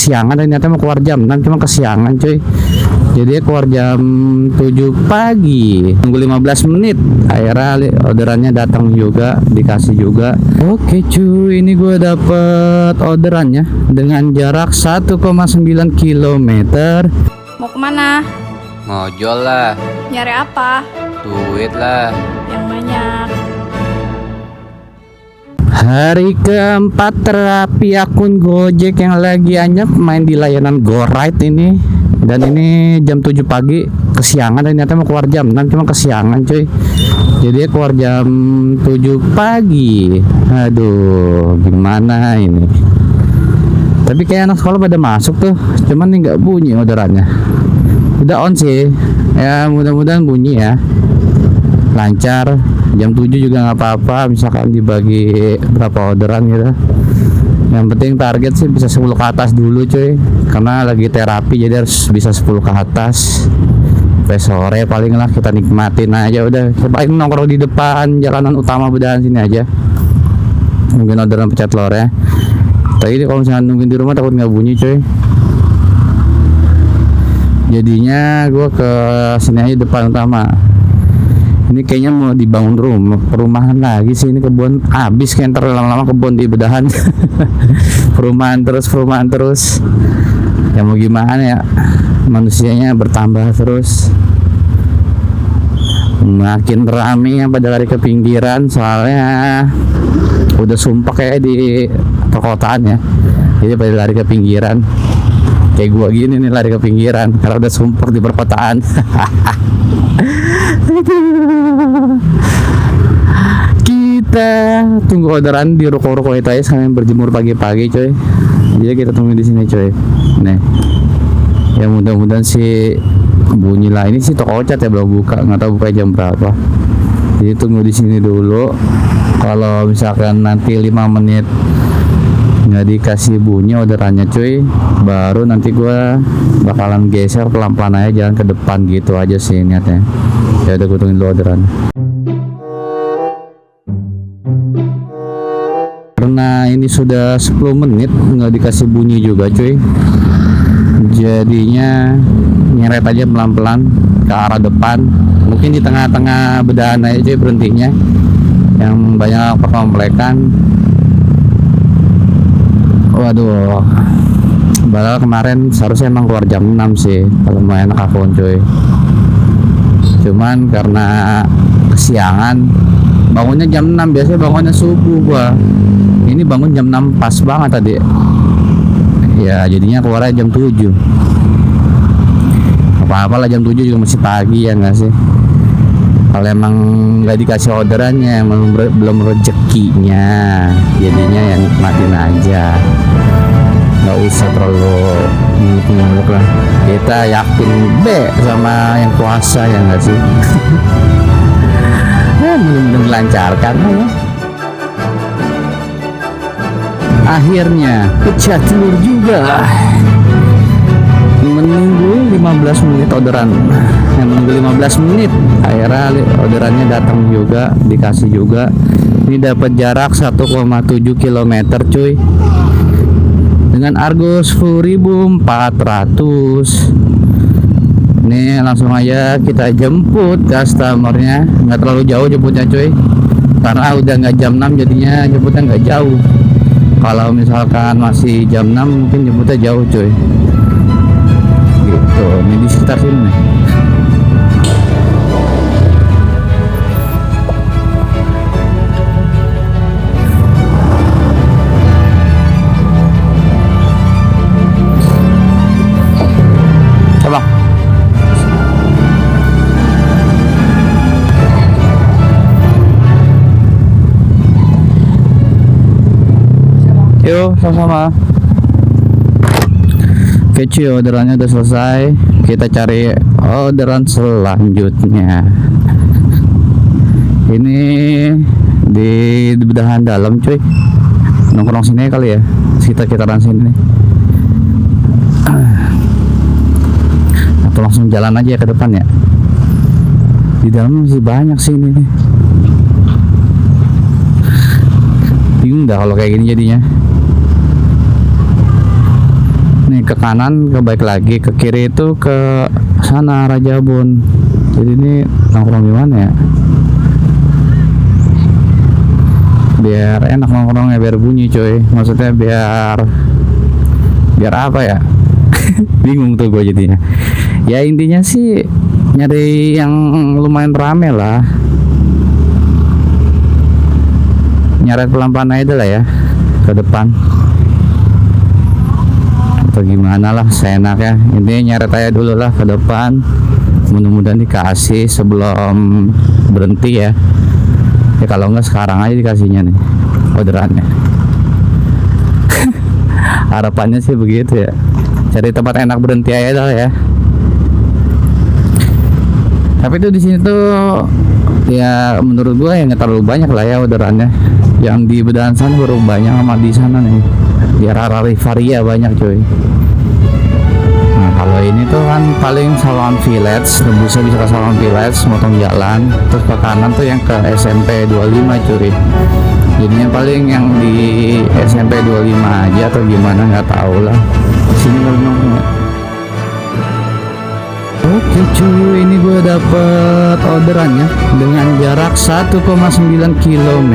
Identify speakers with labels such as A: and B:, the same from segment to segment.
A: kesiangan, ternyata mau keluar jam 6 cuma kesiangan cuy. Jadi keluar jam 7 pagi, tunggu 15 menit, akhirnya orderannya datang juga, dikasih juga. Oke cuy, ini gue dapet orderannya dengan jarak 1,9 km.
B: Mau kemana?
C: Ngojol lah,
B: Nyari apa?
C: duit lah.
B: Yang banyak.
A: Hari keempat terapi akun Gojek yang lagi anyep main di layanan GoRide ini. Dan ini jam 7 pagi, kesiangan, ternyata mau keluar jam 6 cuma kesiangan cuy. Jadi keluar jam 7 pagi. Aduh, gimana ini? Tapi kayak anak sekolah pada masuk tuh, cuman nih nggak bunyi orderannya. Udah on sih, ya mudah-mudahan bunyi ya, lancar. Jam 7 juga nggak apa-apa, misalkan dibagi berapa orderan gitu. Yang penting target sih bisa 10 ke atas dulu cuy, karena lagi terapi jadi harus bisa 10 ke atas. Sampai sore paling lah kita nikmatin aja udah. Paling nongkrong di depan jalanan utama Bedahan sini aja, mungkin orderan pecel telur ya. Tapi kalau misalnya nungguin di rumah takut nggak bunyi cuy. Jadinya gue ke sini aja depan utama. Ini kayaknya mau dibangun perumahan lagi sih, ini kebun habis kan, ntar lama-lama kebun di Bedahan. perumahan terus ya mau gimana ya, manusianya bertambah terus, makin rame yang pada lari ke pinggiran, soalnya udah sumpah kayak di perkotaan ya, jadi pada lari ke pinggiran. Kayak gua gini nih lari ke pinggiran karena udah sumpah di perkotaan. Kita tunggu orderan di ruko-ruko itu aja sambil berjemur pagi-pagi coy. Jadi kita tunggu di sini coy. Nih. Ya mudah-mudahan sih bunyi lah. Ini sih toko cat ya belum buka, nggak tahu buka jam berapa. Jadi tunggu di sini dulu. Kalau misalkan nanti 5 menit nggak dikasih bunyi orderannya cuy, baru nanti gua bakalan geser pelan-pelan aja jalan ke depan gitu aja sih niatnya. Ya udah gue tungguin dulu orderan. Karena ini sudah 10 menit nggak dikasih bunyi juga cuy, jadinya nyeret aja pelan-pelan ke arah depan. Mungkin di tengah-tengah Bedahan aja cuy berhentinya, yang banyak perkomplekan. Waduh, padahal kemarin seharusnya emang keluar jam 6 sih kalau mau enak akun cuy. Cuman karena kesiangan, bangunnya jam 6, biasanya bangunnya subuh gua. Ini bangun jam 6 pas banget tadi. Ya jadinya keluarnya jam 7. Apa-apa lah jam 7 juga masih pagi ya nggak sih? Kalau emang nggak dikasih orderannya, emang belum rezekinya, jadinya yang nikmatin aja, nggak usah terlalu muluk-muluk lah. Kita yakin sama yang puasa ya nggak sih? Mudah-mudahan dilancarkan ya. Akhirnya pecah telur juga. Menunggu 15 menit orderan, yang menunggu 15 menit, akhirnya orderannya datang juga, dikasih juga. Ini dapat jarak 1,7 km cuy, dengan argo 10.400. Nih langsung aja kita jemput customernya, nggak terlalu jauh jemputnya cuy, karena udah nggak jam 6 jadinya jemputnya nggak jauh. Kalau misalkan masih jam 6 mungkin jemputnya jauh cuy. Gitu, ini di sekitar sini nih. Coba. Yuk, sama-sama. Oke cuy, orderannya udah selesai. Kita cari orderan selanjutnya. Ini di Bedahan dalam cuy. Nongkrong sini kali ya, sekitar-sekitaran sini nih. Atau langsung jalan aja ke depan ya. Di dalam masih banyak sih ini nih. Bingung dah kalau kayak gini jadinya. nih, ke kanan ke baik lagi, ke kiri itu ke sana Rajabun. Jadi ini nongkrong di mana ya? Biar enak nongkrongnya, biar bunyi coy. Maksudnya biar apa ya? Bingung tuh gue jadinya. Ya intinya sih nyari yang lumayan rame lah. Nyeret pelan-pelan aja lah ya ke depan. Atau gimana lah, seenaknya. Intinya nyeret aja dulu lah ke depan. Mudah-mudahan dikasih sebelum berhenti ya. Ya kalau enggak sekarang aja dikasihnya nih orderannya. Harapannya sih begitu ya. Cari tempat enak berhenti aja dah ya. Tapi tuh di sini tuh ya menurut gua ya nggak terlalu banyak lah ya orderannya. Yang di Bedahan sana baru banyak, sama di sana nih. Di Varia banyak cuy. Nah kalau ini tuh kan paling Sawangan Village, tembusnya bisa ke Sawangan Village, motong jalan, terus ke kanan tuh yang ke SMP 25 cuy. Jadinya paling yang di SMP 25 aja atau gimana nggak tahu lah. Sini baru nongkrong. Oke cuy, ini gue dapet orderannya dengan jarak 1,9 km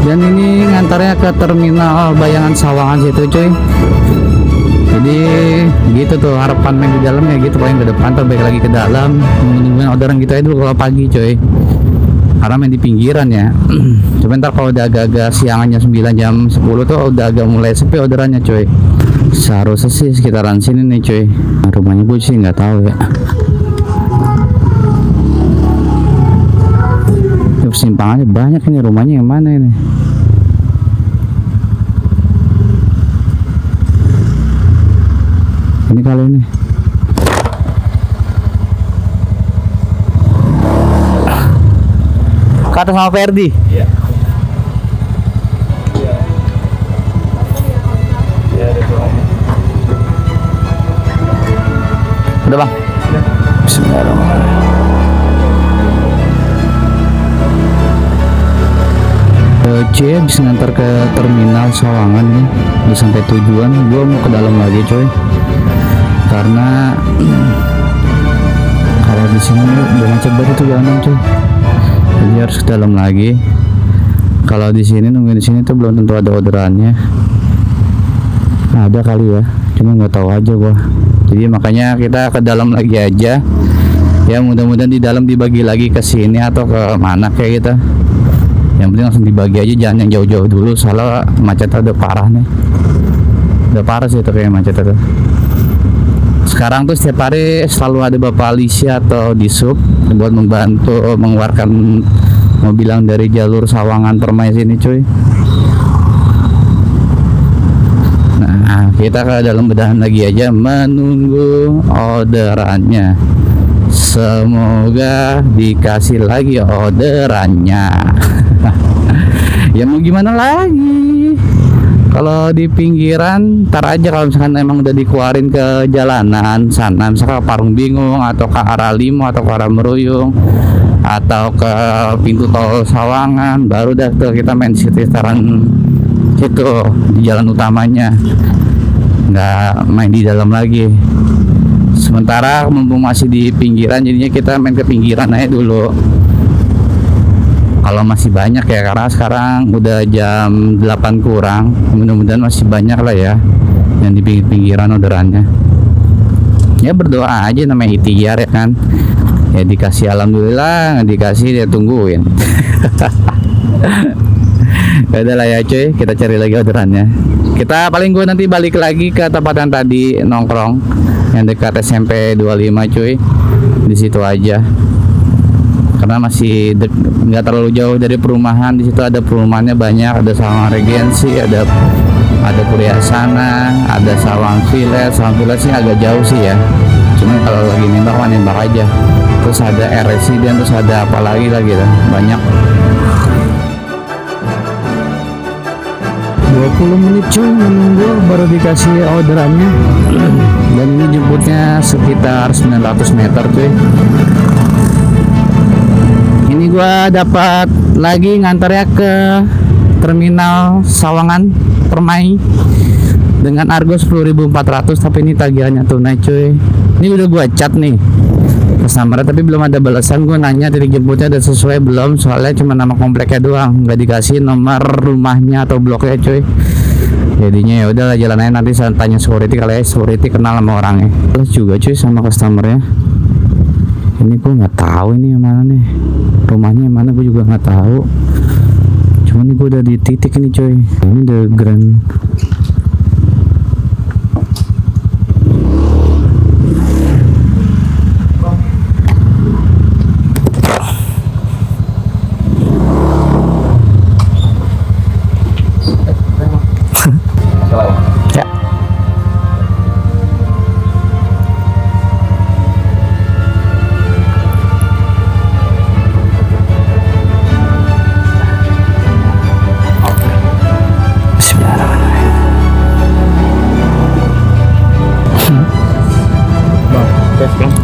A: dan ini ngantarnya ke terminal Bayangan Sawangan situ cuy. Jadi gitu tuh harapan main di dalam ya gitu, paling ke depan atau balik lagi ke dalam nungguin orderan gitu aja dulu kalau pagi cuy, karena main di pinggiran ya. Cuman ntar kalau udah agak-agak siangannya 9 jam 10 tuh udah agak mulai sepi orderannya cuy. Seharusnya sih sekitaran sini nih cuy. Nah, rumahnya gue sih nggak tahu ya. Simpangannya banyak ini, rumahnya yang mana ini? Ini kali ini. Kata sama Ferdi. Iya. Udah bang. Bismillahirrahmanirrahim. C bisa ngantar ke terminal Sawangan nih, udah sampai tujuan. Gua mau ke dalam lagi coy, karena kalau di sini udah macet banget itu jalanan coy, jadi harus ke dalam lagi. Kalau di sini nungguin di sini tuh belum tentu ada orderannya. Ada kali ya, cuma nggak tahu aja gua. Jadi makanya kita ke dalam lagi aja. Ya mudah-mudahan di dalam dibagi lagi ke sini atau ke mana kayak gitu. Yang penting langsung dibagi aja, jangan yang jauh-jauh dulu, soalnya macetnya udah parah nih. Udah parah sih itu kayak macet itu. Sekarang tuh setiap hari selalu ada Bapak Alicia atau Disub buat membantu mengeluarkan mobil yang dari jalur Sawangan Permai sini cuy. Nah kita ke dalam Bedahan lagi aja menunggu orderannya. Semoga dikasih lagi orderannya. Ya mau gimana lagi, kalau di pinggiran ntar aja, kalau misalkan emang udah dikeluarin ke jalanan sana, misalkan ke Parung Bingung atau ke arah Limo atau ke arah Meruyung atau ke pintu tol Sawangan, baru dah tuh kita main sekitaran situ di jalan utamanya, nggak main di dalam lagi. Sementara mumpung masih di pinggiran, jadinya kita main ke pinggiran aja dulu kalau masih banyak ya, karena sekarang udah jam 8 kurang. Mudah-mudahan masih banyak lah ya yang di pinggiran orderannya. Ya berdoa aja, namanya ikhtiar ya kan. Ya dikasih alhamdulillah, nggak dikasih ya tungguin. Udah lah ya cuy, kita cari lagi orderannya. Kita paling gue nanti balik lagi ke tempat yang tadi nongkrong yang dekat SMP 25 cuy. Di situ aja. Karena masih nggak terlalu jauh dari perumahan. Di situ ada perumahannya banyak, ada Sawangan Regensi, ada Puryasana, ada Sawangan Village. Sawangan Village ini agak jauh sih ya, cuman kalau lagi nembak mah nembak aja. Terus ada Air Resident, terus ada apa lagi gitu, banyak. 20 menit cuy menunggu baru dikasih orderannya. Dan ini jemputnya sekitar 900 meter cuy. Ini gua dapat lagi ngantarnya ke terminal Sawangan Permai dengan argo 10.400, tapi ini tagihannya tunai cuy. Ini udah gua cat nih customer, tapi belum ada balasan. Gua nanya titik jemputnya udah sesuai belum, soalnya cuma nama kompleknya doang, nggak dikasih nomor rumahnya atau bloknya cuy. Jadinya ya udahlah, jalan aja, nanti saya tanya security, kali ya security kenal sama orangnya. Plus juga cuy sama customernya. Ini gua nggak tahu ini yang mana nih, rumahnya yang mana gua juga nggak tahu. Cuman ini gua udah di titik ini cuy. Ini the grand. Ya.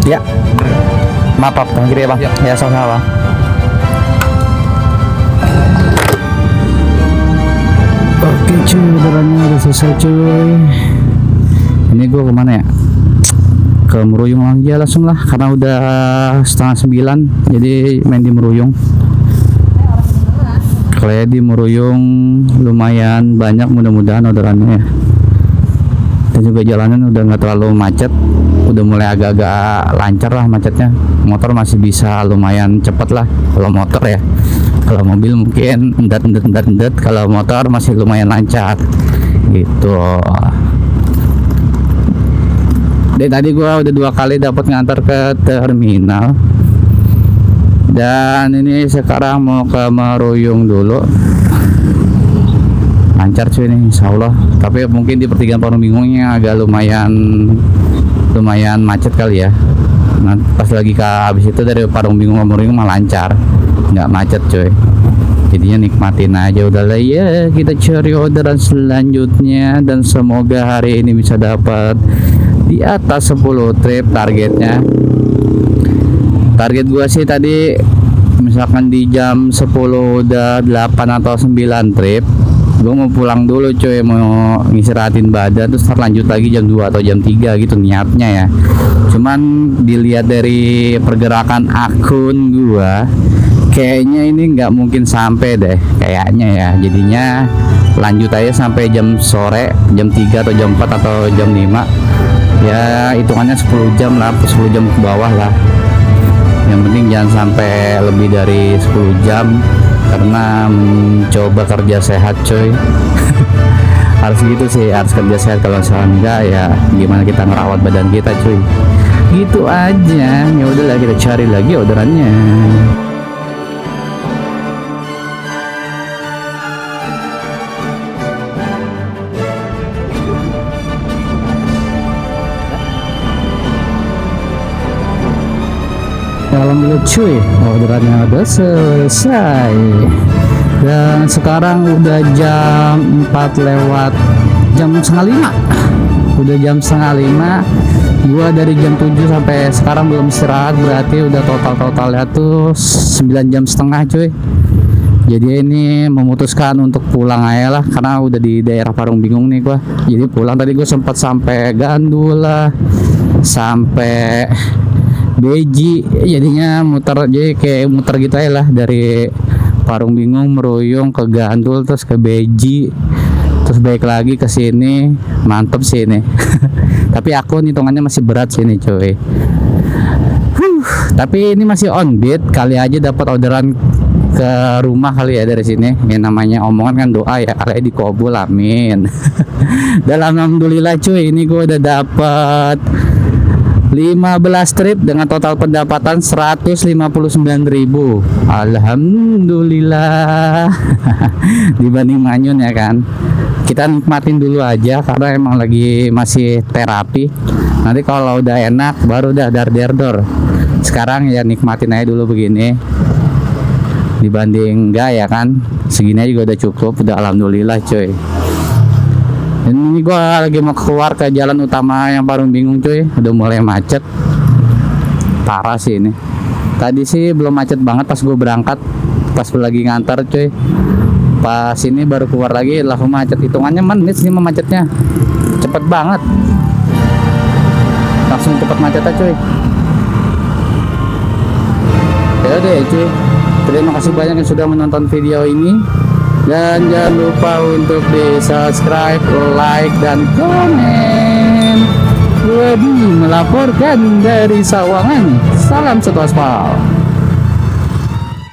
A: Ya. Maaf, Bang. Gini ya, Bang. Ya, sama-sama, Bang. Oke cuy, orderannya udah selesai cuy. Ini gua kemana ya? Ke Meruyung lagi ya langsung lah, karena udah 8:30, jadi main di Meruyung. Kalau di Meruyung lumayan banyak, mudah-mudahan orderannya ya. Dan juga jalanan udah nggak terlalu macet, udah mulai agak-agak lancar lah macetnya. Motor masih bisa lumayan cepet lah kalau motor ya. Kalau mobil mungkin endet, kalau motor masih lumayan lancar gitu. Dari tadi gua udah 2 kali dapat ngantar ke terminal, dan ini sekarang mau ke Meruyung dulu. Lancar cuy ini insyaallah, tapi mungkin di pertigaan Parung Bingungnya agak lumayan macet kali ya. Nah, pas lagi ke habis itu dari Parung Bingung ke Meruyung mah lancar, nggak macet cuy. Jadinya nikmatin aja udahlah ya. Kita cari orderan selanjutnya, dan semoga hari ini bisa dapat di atas 10 trip targetnya. Target gua sih tadi misalkan di jam 10 udah 8 atau 9 trip, gua mau pulang dulu cuy, mau ngistirahatin badan, terus lanjut lagi jam 2 atau jam 3 gitu niatnya ya. Cuman dilihat dari pergerakan akun gua, kayaknya ini nggak mungkin sampai deh kayaknya ya. Jadinya lanjut aja sampai jam sore, jam 3 atau jam 4 atau jam 5 ya, hitungannya 10 jam lah, 10 jam ke bawah lah. Yang penting jangan sampai lebih dari 10 jam, karena mencoba kerja sehat coy. Harus gitu sih, harus kerja sehat. Kalau misalnya enggak ya gimana kita ngerawat badan kita cuy. Gitu aja. Ya udahlah, kita cari lagi orderannya. Alhamdulillah cuy, orderannya udah selesai. Dan sekarang udah jam 4 lewat jam setengah 5. Udah jam setengah 5. Gua dari jam 7 sampai sekarang belum istirahat, berarti udah totalnya tuh 9 jam setengah cuy. Jadi ini memutuskan untuk pulang aja lah, karena udah di daerah Parung Bingung nih gua. Jadi pulang, tadi gua sempat sampai Gandula, sampai Beji, jadinya muter, jadi kayak muter gitu aja lah, dari Parung Bingung, Meruyung ke Gandul, terus ke Beji, terus balik lagi ke sini. Mantep sih ini. Tapi akun hitungannya masih berat sih ini cuy. Tapi ini masih on beat, kali aja dapat orderan ke rumah kali ya dari sini. Ya namanya omongan kan doa ya, kali dikabul, amin. Dan alhamdulillah cuy, ini gue udah dapat 15 trip dengan total pendapatan 159.000. Alhamdulillah. Dibanding Manyun ya kan. Kita nikmatin dulu aja karena emang lagi masih terapi. Nanti kalau udah enak baru udah dar-der-dor. Sekarang ya nikmatin aja dulu begini. Dibanding enggak ya kan. Segini aja juga udah cukup, udah alhamdulillah cuy. Ini gua lagi mau keluar ke jalan utama yang Parung Bingung cuy, udah mulai macet parah sih ini. Tadi sih belum macet banget pas gue berangkat, pas lagi ngantar cuy. Pas ini baru keluar lagi langsung macet, hitungannya menit sih macetnya. cepet banget. Langsung cepet macet aja cuy. Ya deh cuy. Terima kasih banyak yang sudah menonton video ini. Dan jangan lupa untuk di subscribe, like, dan komen. Wedi melaporkan dari Sawangan. Salam satu aspal.